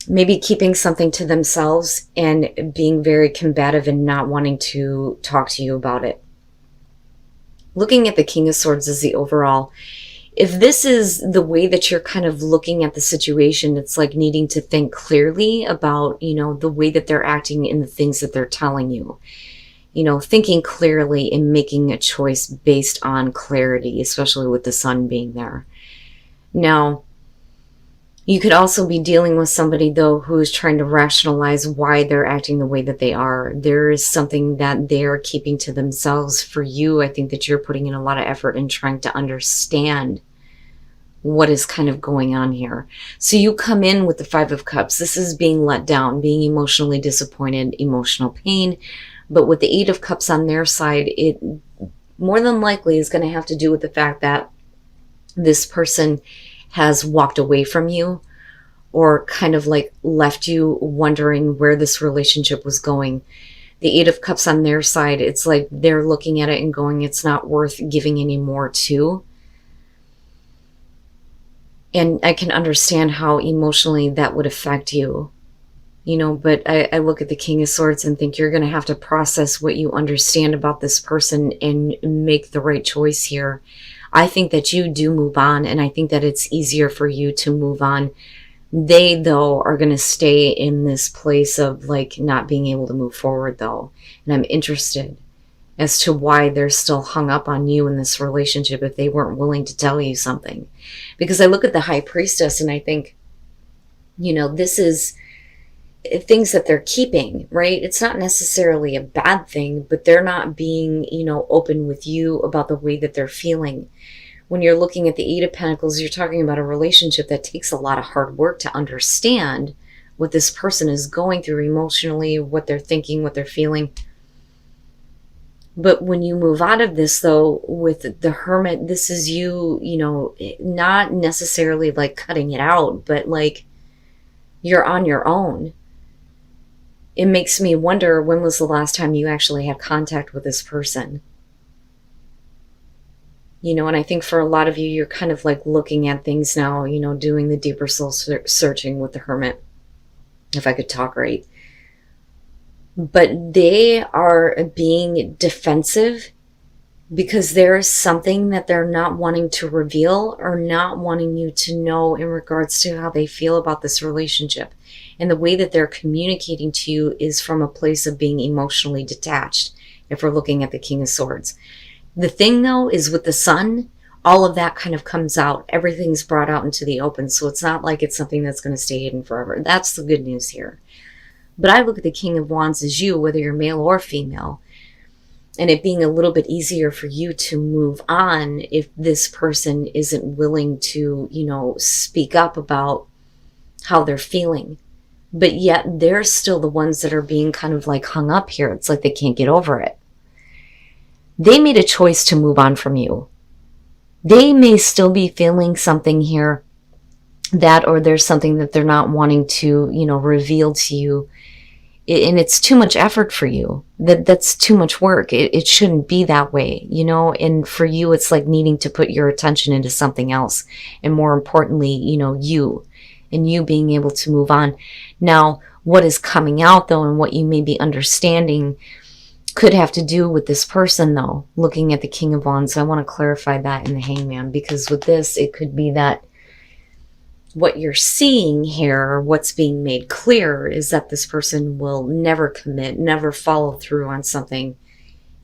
maybe keeping something to themselves and being very combative and not wanting to talk to you about it. Looking at the King of Swords as the overall, if this is the way that you're kind of looking at the situation, it's like needing to think clearly about, the way that they're acting and the things that they're telling you. Thinking clearly and making a choice based on clarity, especially with the sun being there. Now, you could also be dealing with somebody, though, who is trying to rationalize why they're acting the way that they are. There is something that they are keeping to themselves. For you, I think that you're putting in a lot of effort in trying to understand what is kind of going on here. So you come in with the Five of Cups. This is being let down, being emotionally disappointed, emotional pain. But with the Eight of Cups on their side, it more than likely is going to have to do with the fact that this person has walked away from you, or kind of like left you wondering where this relationship was going. The Eight of Cups on their side, it's like they're looking at it and going, it's not worth giving any more to. And I can understand how emotionally that would affect you. But I look at the King of Swords and think you're going to have to process what you understand about this person and make the right choice here. I think that you do move on, and I think that it's easier for you to move on. They, though, are going to stay in this place of like not being able to move forward, though. And I'm interested as to why they're still hung up on you in this relationship if they weren't willing to tell you something. Because I look at the High Priestess and I think, this is things that they're keeping, right? It's not necessarily a bad thing, but they're not being, open with you about the way that they're feeling. When you're looking at the Eight of Pentacles, you're talking about a relationship that takes a lot of hard work to understand what this person is going through emotionally, what they're thinking, what they're feeling. But when you move out of this, though, with the Hermit, this is you, not necessarily like cutting it out, but like you're on your own. It makes me wonder, when was the last time you actually had contact with this person? And I think for a lot of you, you're kind of like looking at things now, doing the deeper soul searching with the Hermit, if I could talk right. But they are being defensive because there is something that they're not wanting to reveal or not wanting you to know in regards to how they feel about this relationship. And the way that they're communicating to you is from a place of being emotionally detached, if we're looking at the King of Swords. The thing, though, is with the Sun, all of that kind of comes out. Everything's brought out into the open, so it's not like it's something that's going to stay hidden forever. That's the good news here. But I look at the King of Wands as you, whether you're male or female, and it being a little bit easier for you to move on if this person isn't willing to, speak up about how they're feeling. But yet they're still the ones that are being kind of like hung up here. It's like they can't get over it. They made a choice to move on from you. They may still be feeling something here, that, or there's something that they're not wanting to, reveal to you. And it's too much effort for you. That's too much work. It shouldn't be that way, and for you, it's like needing to put your attention into something else. And more importantly, you and you being able to move on. Now, what is coming out, though, and what you may be understanding could have to do with this person, though, looking at the King of Wands. So I want to clarify that in the Hangman, because with this, it could be that what you're seeing here, what's being made clear, is that this person will never commit, never follow through on something,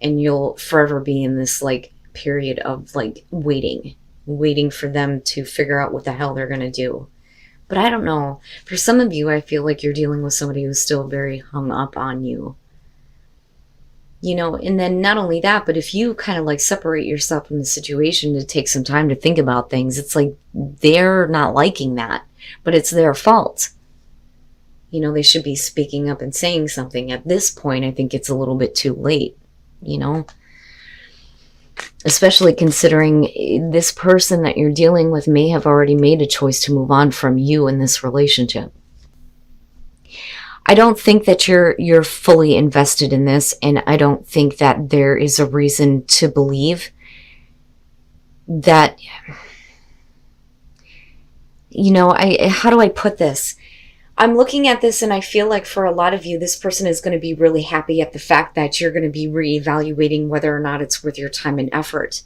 and you'll forever be in this like period of like waiting for them to figure out what the hell they're going to do. But I don't know. For some of you, I feel like you're dealing with somebody who's still very hung up on you. And then not only that, but if you kind of like separate yourself from the situation to take some time to think about things, it's like they're not liking that, but it's their fault. They should be speaking up and saying something. At this point, I think it's a little bit too late, especially considering this person that you're dealing with may have already made a choice to move on from you in this relationship. I don't think that you're fully invested in this, and I don't think that there is a reason to believe that, how do I put this? I'm looking at this and I feel like for a lot of you, this person is going to be really happy at the fact that you're going to be reevaluating whether or not it's worth your time and effort.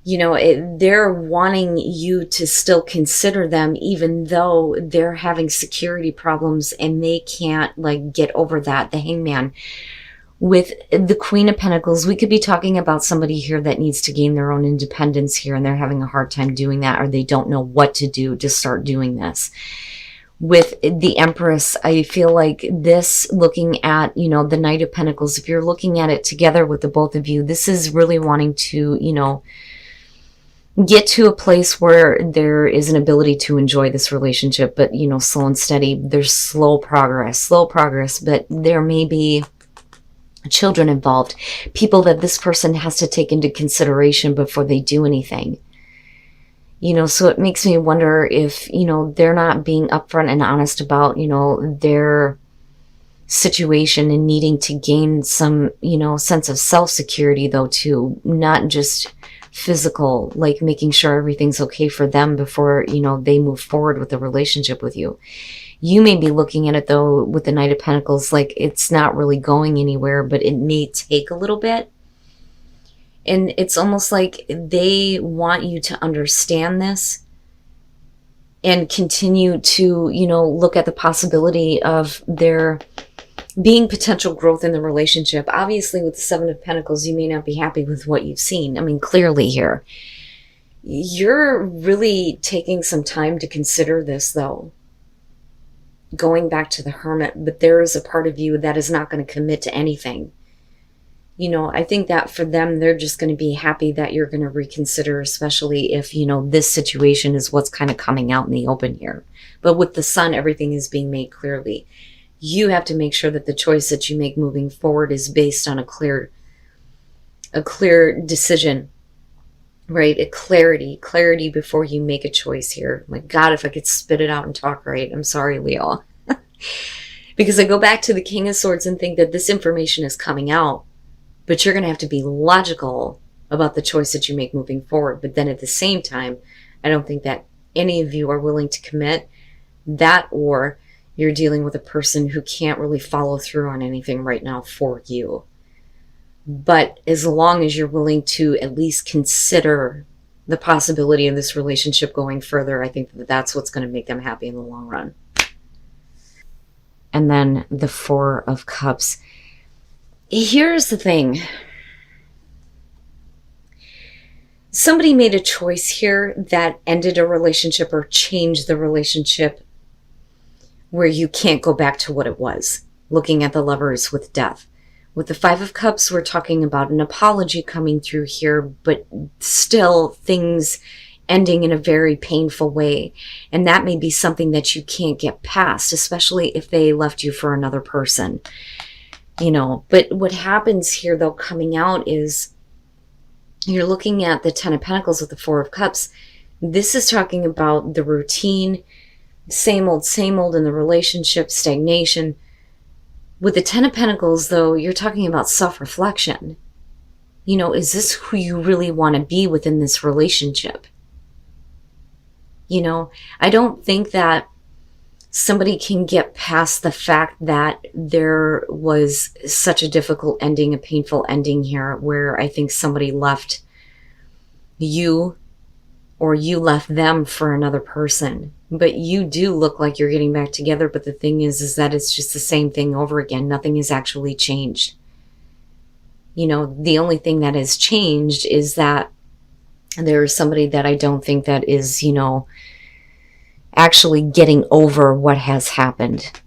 They're wanting you to still consider them, even though they're having security problems and they can't get over that. The Hangman. With the Queen of Pentacles, we could be talking about somebody here that needs to gain their own independence here, and they're having a hard time doing that, or they don't know what to do to start doing this. With the Empress, I feel like this, looking at, the Knight of Pentacles, if you're looking at it together with the both of you, this is really wanting to, get to a place where there is an ability to enjoy this relationship, but, slow and steady. There's slow progress, but there may be children involved, people that this person has to take into consideration before they do anything. So it makes me wonder if, they're not being upfront and honest about, their situation and needing to gain some, sense of self-security though too, not just physical, making sure everything's okay for them before, they move forward with the relationship with you. You may be looking at it though with the Knight of Pentacles like it's not really going anywhere, but it may take a little bit. And it's almost like they want you to understand this and continue to, look at the possibility of there being potential growth in the relationship. Obviously, with the Seven of Pentacles, you may not be happy with what you've seen. I mean, clearly here. You're really taking some time to consider this, though. Going back to the Hermit, but there is a part of you that is not going to commit to anything. I think that for them, they're just going to be happy that you're going to reconsider, especially if, this situation is what's kind of coming out in the open here. But with the Sun, everything is being made clearly. You have to make sure that the choice that you make moving forward is based on a clear decision, right? A clarity before you make a choice here. My God, if I could spit it out and talk right. I'm sorry, Leo. Because I go back to the King of Swords and think that this information is coming out, but you're going to have to be logical about the choice that you make moving forward. But then at the same time, I don't think that any of you are willing to commit that, or you're dealing with a person who can't really follow through on anything right now for you. But as long as you're willing to at least consider the possibility of this relationship going further, I think that that's what's going to make them happy in the long run. And then the Four of Cups. Here's the thing. Somebody made a choice here that ended a relationship or changed the relationship where you can't go back to what it was. Looking at the Lovers with Death. With the Five of Cups, we're talking about an apology coming through here, but still things ending in a very painful way. And that may be something that you can't get past, especially if they left you for another person. But what happens here, though, coming out is you're looking at the Ten of Pentacles with the Four of Cups. This is talking about the routine, same old in the relationship, stagnation. With the Ten of Pentacles, though, you're talking about self-reflection. Is this who you really want to be within this relationship? I don't think that somebody can get past the fact that there was such a difficult ending, a painful ending here, where I think somebody left you or you left them for another person. But you do look like you're getting back together. But the thing is that it's just the same thing over again. Nothing has actually changed. The only thing that has changed is that there is somebody that I don't think that is, actually getting over what has happened.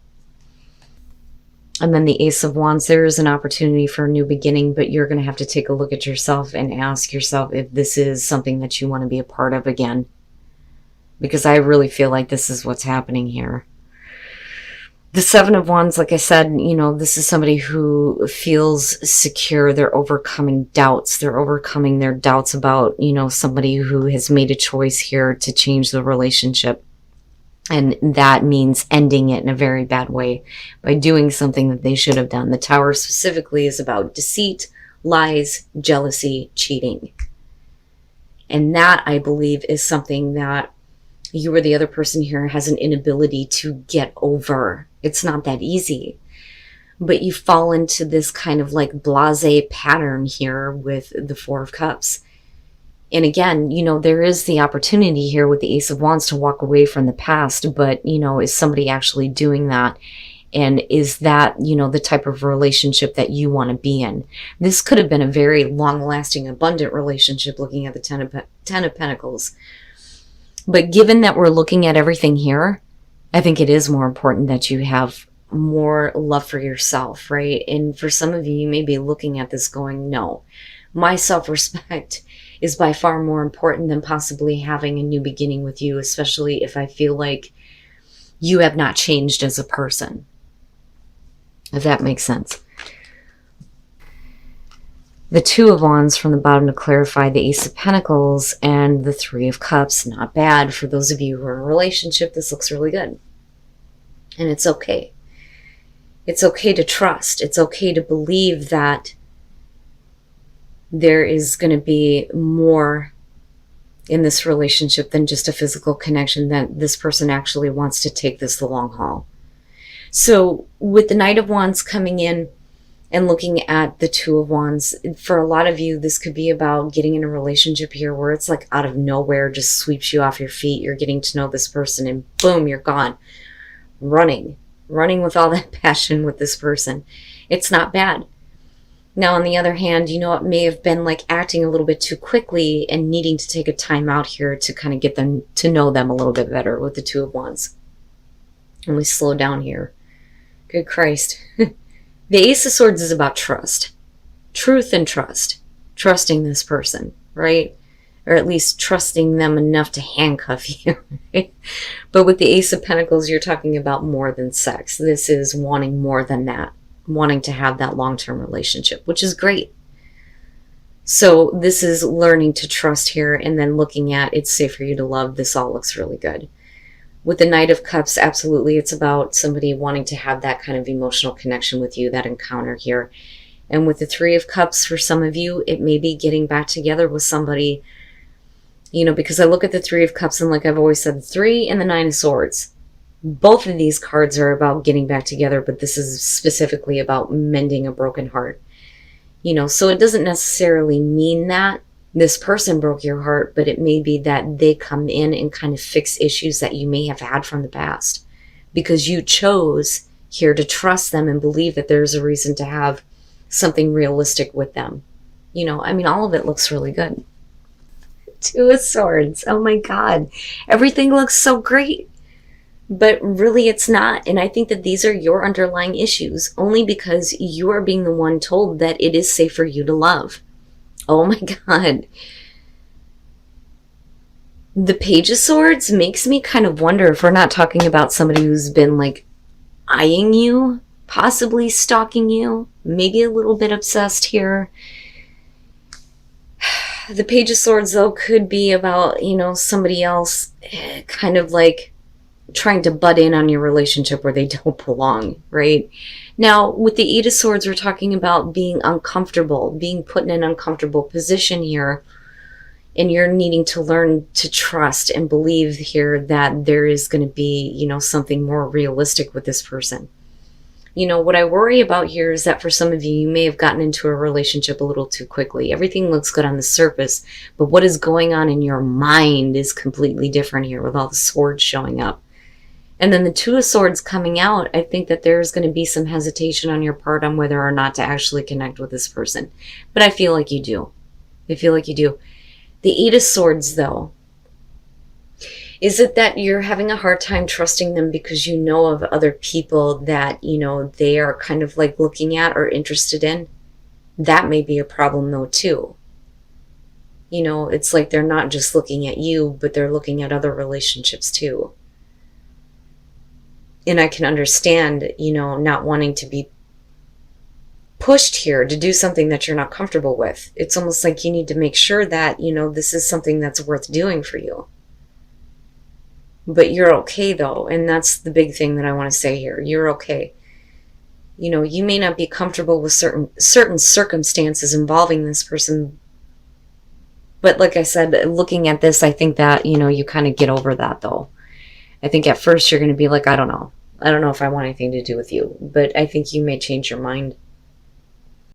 And then the Ace of Wands, there is an opportunity for a new beginning, but you're going to have to take a look at yourself and ask yourself if this is something that you want to be a part of again. Because I really feel like this is what's happening here. The Seven of Wands, like I said, this is somebody who feels secure. They're overcoming doubts. They're overcoming their doubts about, somebody who has made a choice here to change the relationship. And that means ending it in a very bad way by doing something that they should have done. The Tower specifically is about deceit, lies, jealousy, cheating. And that, I believe, is something that You or the other person here has an inability to get over. It's not that easy. But you fall into this kind of like blasé pattern here with the Four of Cups. And again, there is the opportunity here with the Ace of Wands to walk away from the past, but, is somebody actually doing that? And is that, the type of relationship that you want to be in? This could have been a very long-lasting, abundant relationship, looking at the Ten of Pentacles. But given that we're looking at everything here, I think it is more important that you have more love for yourself, right? And for some of you, you may be looking at this going, no, my self-respect is by far more important than possibly having a new beginning with you, especially if I feel like you have not changed as a person. If that makes sense. The Two of Wands from the bottom to clarify, the Ace of Pentacles, and the Three of Cups. Not bad. For those of you who are in a relationship, this looks really good. And it's okay. It's okay to trust. It's okay to believe that there is going to be more in this relationship than just a physical connection, that this person actually wants to take this the long haul. So with the Knight of Wands coming in and looking at the Two of Wands, for a lot of you, this could be about getting in a relationship here where it's like out of nowhere, just sweeps you off your feet. You're getting to know this person and boom, you're gone. Running with all that passion with this person. It's not bad. Now, on the other hand, it may have been like acting a little bit too quickly and needing to take a time out here to kind of get them to know them a little bit better with the Two of Wands. And we slow down here. Good Christ. The Ace of Swords is about trust. Truth and trust. Trusting this person, right? Or at least trusting them enough to handcuff you, right? But with the Ace of Pentacles, you're talking about more than sex. This is wanting more than that. Wanting to have that long-term relationship, which is great. So this is learning to trust here, and then looking at it's safe for you to love. This all looks really good. With the Knight of Cups, absolutely, it's about somebody wanting to have that kind of emotional connection with you, that encounter here. And with the Three of Cups, for some of you, it may be getting back together with somebody, because I look at the Three of Cups and, like I've always said, the Three and the Nine of Swords. Both of these cards are about getting back together, but this is specifically about mending a broken heart. So it doesn't necessarily mean that this person broke your heart, but it may be that they come in and kind of fix issues that you may have had from the past, because you chose here to trust them and believe that there's a reason to have something realistic with them. All of it looks really good. Two of Swords. Oh my God. Everything looks so great. But really it's not. And I think that these are your underlying issues, only because you are being the one told that it is safe for you to love. Oh my God. The Page of Swords makes me kind of wonder if we're not talking about somebody who's been like eyeing you, possibly stalking you, maybe a little bit obsessed here. The Page of Swords, though, could be about, somebody else kind of like trying to butt in on your relationship where they don't belong, right? Now, with the Eight of Swords, we're talking about being uncomfortable, being put in an uncomfortable position here, and you're needing to learn to trust and believe here that there is going to be, something more realistic with this person. What I worry about here is that for some of you, you may have gotten into a relationship a little too quickly. Everything looks good on the surface, but what is going on in your mind is completely different here with all the swords showing up. And then the Two of Swords coming out, I think that there's going to be some hesitation on your part on whether or not to actually connect with this person. But I feel like you do. I feel like you do. The Eight of Swords, though, is it that you're having a hard time trusting them because you know of other people that, they are kind of like looking at or interested in? That may be a problem, though, too. It's like they're not just looking at you, but they're looking at other relationships, too. And I can understand, not wanting to be pushed here to do something that you're not comfortable with. It's almost like you need to make sure that, this is something that's worth doing for you. But you're okay, though, and that's the big thing that I want to say here. You're okay. You may not be comfortable with certain circumstances involving this person, But like I said, looking at this, I think that, you kind of get over that though. I think at first you're going to be like, I don't know. I don't know if I want anything to do with you. But I think you may change your mind.